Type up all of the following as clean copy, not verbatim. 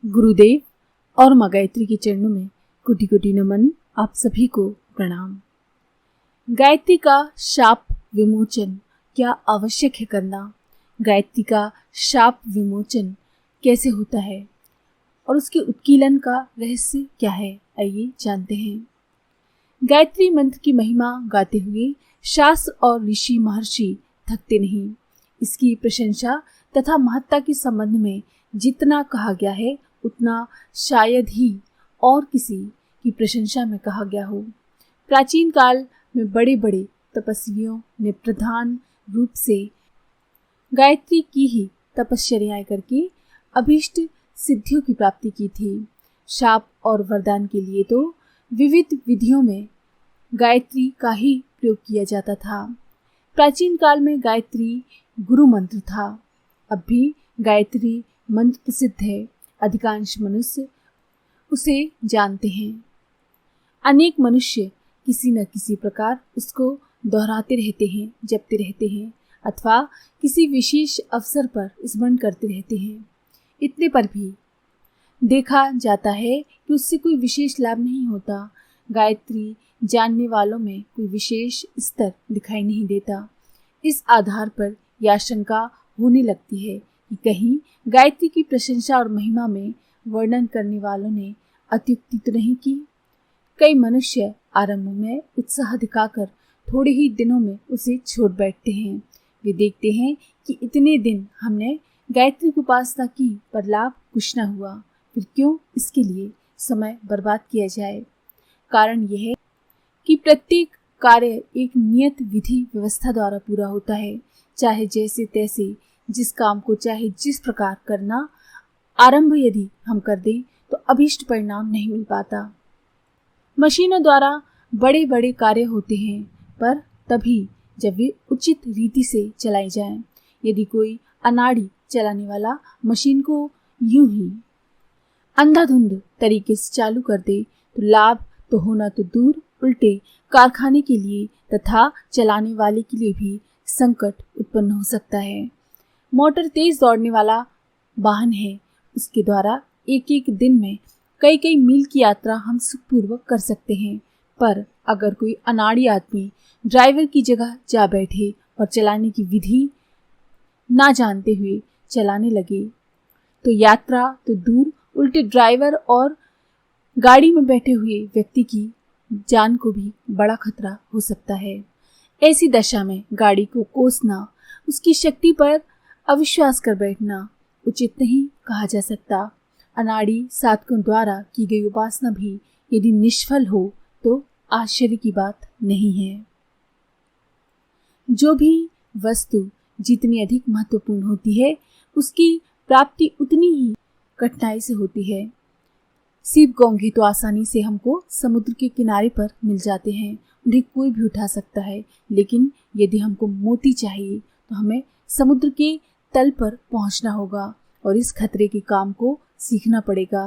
गुरुदेव और माँ गायत्री के चरणों में कोटि कोटि नमन। आप सभी को प्रणाम। गायत्री का शाप विमोचन क्या आवश्यक है करना? गायत्री का शाप विमोचन कैसे होता है और उसके उत्कीलन का रहस्य क्या है, आइए जानते हैं। गायत्री मंत्र की महिमा गाते हुए शास्त्र और ऋषि महर्षि थकते नहीं। इसकी प्रशंसा तथा महत्ता के संबंध में जितना कहा गया है उतना शायद ही और किसी की प्रशंसा में कहा गया हो। प्राचीन काल में बड़े बड़े तपस्वियों ने प्रधान रूप से गायत्री की ही तपश्चर्याएं करके अभीष्ट सिद्धियों की प्राप्ति की थी। शाप और वरदान के लिए तो विविध विधियों में गायत्री का ही प्रयोग किया जाता था। प्राचीन काल में गायत्री गुरु मंत्र था। अब भी गायत्री मंत्र प्रसिद्ध है। अधिकांश मनुष्य उसे जानते हैं। अनेक मनुष्य किसी न किसी प्रकार उसको दोहराते रहते हैं, जपते रहते हैं अथवा किसी विशेष अवसर पर स्मरण करते रहते हैं। इतने पर भी देखा जाता है कि उससे कोई विशेष लाभ नहीं होता। गायत्री जानने वालों में कोई विशेष स्तर दिखाई नहीं देता। इस आधार पर यह आशंका होने लगती है कि कहीं गायत्री की प्रशंसा और महिमा में वर्णन करने वालों ने अत्युक्ति तो नहीं की। कई मनुष्य आरंभ में उत्साह दिखाकर थोड़े ही दिनों में उसे छोड़ बैठते हैं। वे देखते हैं कि इतने दिन हमने गायत्री की उपासना की पर लाभ कुछ न हुआ, फिर क्यों इसके लिए समय बर्बाद किया जाए। कारण यह है कि प्रत्येक कार्य एक नियत विधि व्यवस्था द्वारा पूरा होता है। चाहे जैसे तैसे, जिस काम को चाहे जिस प्रकार करना, आरंभ यदि हम कर दें तो अभीष्ट परिणाम नहीं मिल पाता। मशीनों द्वारा बड़े बड़े कार्य होते हैं, पर तभी जब वे उचित रीति से चलाई जाएं। यदि कोई अनाड़ी चलाने वाला मशीन को यूं ही अंधाधुंध तरीके से चालू कर दे तो लाभ तो होना तो दूर, उल्टे कारखाने के लिए तथा चलाने वाले के लिए भी संकट उत्पन्न हो सकता है। मोटर तेज दौड़ने वाला वाहन है। उसके द्वारा एक एक दिन में कई कई मील की यात्रा हम सुखपूर्वक कर सकते हैं। पर अगर कोई अनाड़ी आदमी ड्राइवर की जगह जा बैठे और चलाने की विधि ना जानते हुए चलाने लगे तो यात्रा तो दूर, उल्टे ड्राइवर और गाड़ी में बैठे हुए व्यक्ति की जान को भी बड़ा खतरा हो सकता है। ऐसी दशा में गाड़ी को कोसना, उसकी शक्ति पर अविश्वास कर बैठना उचित नहीं कहा जा सकता। अनाड़ी साधकों द्वारा की गई उपासना भी यदि निष्फल हो तो आश्चर्य की बात नहीं है। जो भी वस्तु जितनी अधिक महत्वपूर्ण होती है उसकी प्राप्ति उतनी ही कठिनाई से होती है। सीप घोंघे तो आसानी से हमको समुद्र के किनारे पर मिल जाते हैं, उन्हें कोई भी उठा सकता है। लेकिन यदि हमको मोती चाहिए तो हमें समुद्र के तल पर पहुंचना होगा और इस खतरे के काम को सीखना पड़ेगा।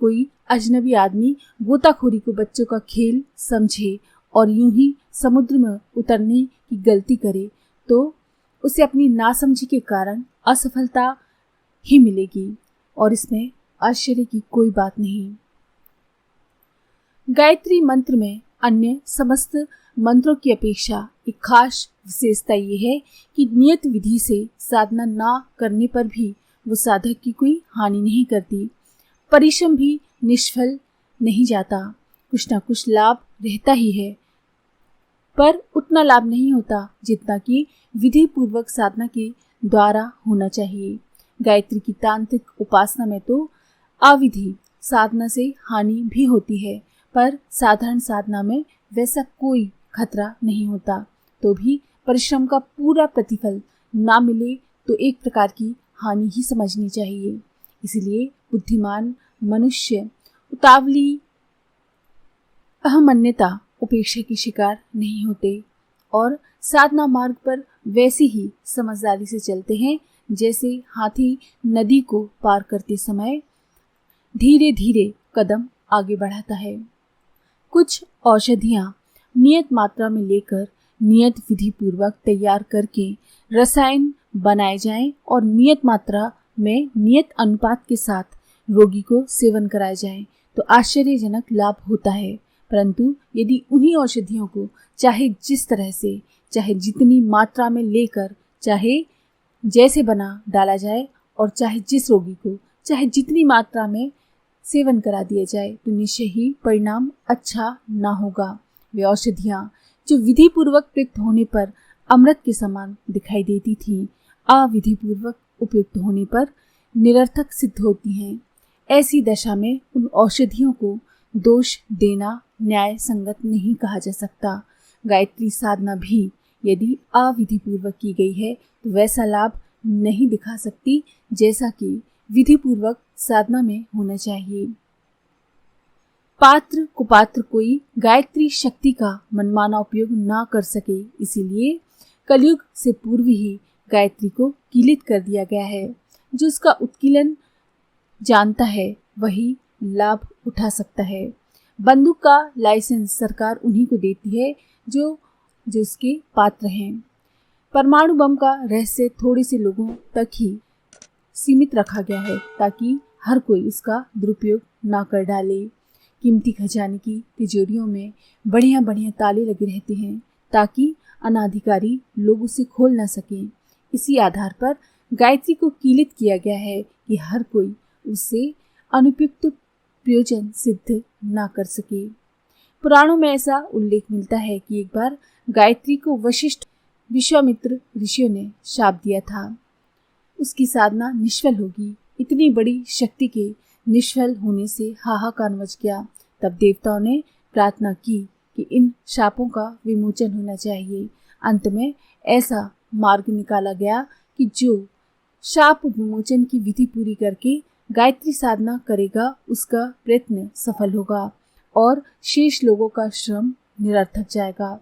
कोई अजनबी आदमी गोताखोरी को बच्चों का खेल समझे और यूं ही समुद्र में उतरने की गलती करे तो उसे अपनी नासमझी के कारण असफलता ही मिलेगी और इसमें आश्चर्य की कोई बात नहीं। गायत्री मंत्र में अन्य समस्त मंत्रों की अपेक्षा एक खास विशेषता ये है कि नियत विधि से साधना ना करने पर भी वो साधक की कोई हानि नहीं करती। परिश्रम भी निष्फल नहीं जाता। कुछ ना कुछ लाभ रहता ही है, पर उतना लाभ नहीं होता जितना कि विधि पूर्वक साधना के द्वारा होना चाहिए। गायत्री की तांत्रिक उपासना में तो अविधि साधना से हानि भी होती है, पर साधारण साधना में वैसा कोई खतरा नहीं होता। तो भी परिश्रम का पूरा प्रतिफल ना मिले तो एक प्रकार की हानि ही समझनी चाहिए। इसलिए बुद्धिमान मनुष्य उतावली अहमन्यता उपेक्षा की शिकार नहीं होते और साधना मार्ग पर वैसे ही समझदारी से चलते हैं जैसे हाथी नदी को पार करते समय धीरे धीरे कदम आगे बढ़ाता है। कुछ औषधियाँ नियत मात्रा में लेकर नियत विधि पूर्वक तैयार करके रसायन बनाए जाएं और नियत मात्रा में नियत अनुपात के साथ रोगी को सेवन कराए जाएं तो आश्चर्यजनक लाभ होता है, परंतु यदि उन्हीं औषधियों को चाहे जिस तरह से, चाहे जितनी मात्रा में लेकर, चाहे जैसे बना डाला जाए और चाहे जिस रोगी को चाहे जितनी मात्रा में सेवन करा दिया जाए तो निश्चय ही परिणाम अच्छा ना होगा। वे औषधियाँ जो विधि पूर्वक प्रयुक्त होने पर अमृत के समान दिखाई देती थीं, अविधि पूर्वक उपयुक्त होने पर निरर्थक सिद्ध होती हैं। ऐसी दशा में उन औषधियों को दोष देना न्याय संगत नहीं कहा जा सकता। गायत्री साधना भी यदि अविधि पूर्वक की गई है तो वैसा लाभ नहीं दिखा सकती जैसा कि विधि पूर्वक साधना में होना चाहिए। पात्र कुपात्र कोई गायत्री शक्ति का मनमाना उपयोग ना कर सके, इसीलिए कलयुग से पूर्व ही गायत्री को कीलित कर दिया गया है। जो उसका उत्कीलन जानता है वही लाभ उठा सकता है। बंदूक का लाइसेंस सरकार उन्हीं को देती है जो उसके पात्र हैं। परमाणु बम का रहस्य थोड़े से लोगों तक ही सीमित रखा गया है ताकि हर कोई इसका दुरुपयोग ना कर डाले। कीमती खजाने की तिजोरियों में बढ़िया बढ़िया ताले लगे रहते हैं ताकि अनाधिकारी लोग उसे खोल ना सकें। इसी आधार पर गायत्री को कीलित किया गया है कि हर कोई उससे अनुपयुक्त प्रयोजन सिद्ध ना कर सके। पुराणों में ऐसा उल्लेख मिलता है कि एक बार गायत्री को वशिष्ठ विश्वामित्र ऋषियों ने शाप दिया था, उसकी साधना निष्फल होगी। इतनी बड़ी शक्ति के निष्फल होने से हाहाकार मच गया। तब देवताओं ने प्रार्थना की कि इन शापों का विमोचन होना चाहिए। अंत में ऐसा मार्ग निकाला गया कि जो शाप विमोचन की विधि पूरी करके गायत्री साधना करेगा उसका प्रयत्न सफल होगा और शेष लोगों का श्रम निरर्थक जाएगा।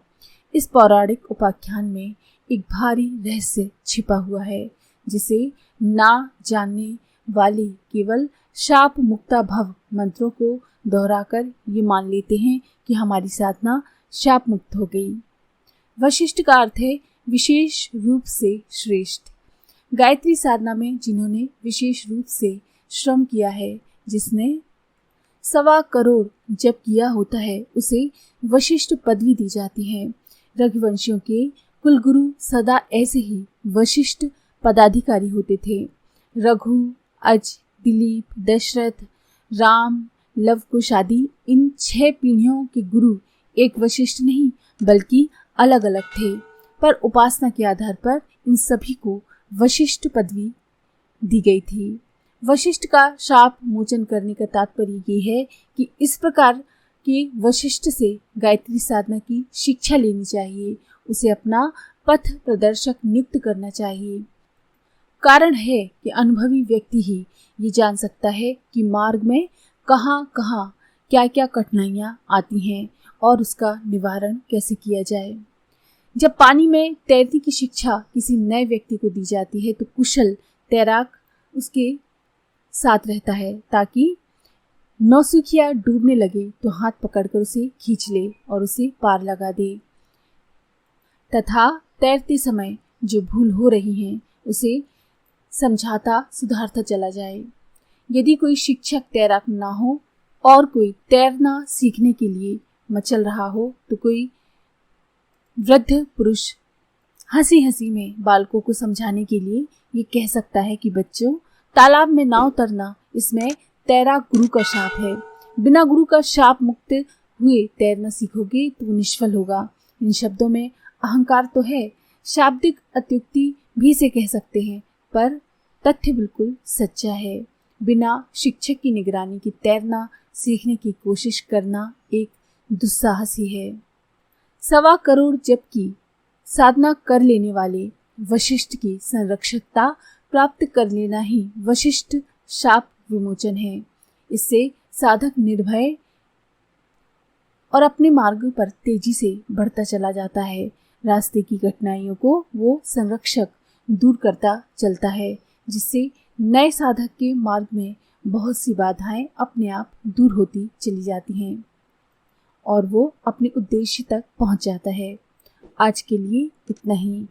इस पौराणिक उपाख्यान में एक भारी रहस्य छिपा हुआ है जिसे ना जानने वाले केवल शाप मुक्ता भव मंत्रों को दोहराकर ये मान लेते हैं कि हमारी साधना शाप मुक्त हो गई। वशिष्ठ का अर्थ है विशेष रूप से श्रेष्ठ। गायत्री साधना में जिन्होंने विशेष रूप से श्रम किया है, जिसने 1.25 करोड़ जप किया होता है, उसे वशिष्ठ पदवी दी जाती है। रघुवंशियों के कुलगुरु सदा ऐसे ही वशिष्ठ पदाधिकारी होते थे। रघु, अज, दिलीप, दशरथ, राम, लव कुश आदि इन 6 पीढ़ियों के गुरु एक वशिष्ठ नहीं बल्कि अलग अलग थे, पर उपासना के आधार पर इन सभी को वशिष्ठ पदवी दी गई थी। वशिष्ठ का शाप मोचन करने का तात्पर्य ये है कि इस प्रकार के वशिष्ठ से गायत्री साधना की शिक्षा लेनी चाहिए, उसे अपना पथ प्रदर्शक नियुक्त करना चाहिए। कारण है कि अनुभवी व्यक्ति ही ये जान सकता है कि मार्ग में कहाँ कहाँ क्या क्या कठिनाइयाँ आती हैं और उसका निवारण कैसे किया जाए। जब पानी में तैरने की शिक्षा किसी नए व्यक्ति को दी जाती है तो कुशल तैराक उसके साथ रहता है ताकि नौसिखिया डूबने लगे तो हाथ पकड़कर उसे खींच ले और उसे पार लगा दे, तथा तैरते समय जो भूल हो रही है उसे समझाता सुधारता चला जाए। यदि कोई शिक्षक तैराक ना हो और कोई तैरना सीखने के लिए मचल रहा हो तो कोई वृद्ध पुरुष हंसी हंसी में बालकों को समझाने के लिए ये कह सकता है कि बच्चों, तालाब में नाव तरना इसमें तैराक गुरु का शाप है। बिना गुरु का शाप मुक्त हुए तैरना सीखोगे तो वो निष्फल होगा। इन शब्दों में अहंकार तो है, शाब्दिक अत्युक्ति भी से कह सकते हैं, पर तथ्य बिल्कुल सच्चा है। बिना शिक्षक की निगरानी की तैरना सीखने की कोशिश करना एक दुस्साहस ही है। 1.25 करोड़ जप की साधना कर लेने वाले वशिष्ठ की संरक्षकता प्राप्त कर लेना ही वशिष्ठ शाप विमोचन है। इससे साधक निर्भय और अपने मार्ग पर तेजी से बढ़ता चला जाता है। रास्ते की कठिनाइयों को वो संरक्षक दूर करता चलता है, जिससे नए साधक के मार्ग में बहुत सी बाधाएं अपने आप दूर होती चली जाती हैं और वो अपने उद्देश्य तक पहुंच जाता है। आज के लिए इतना ही।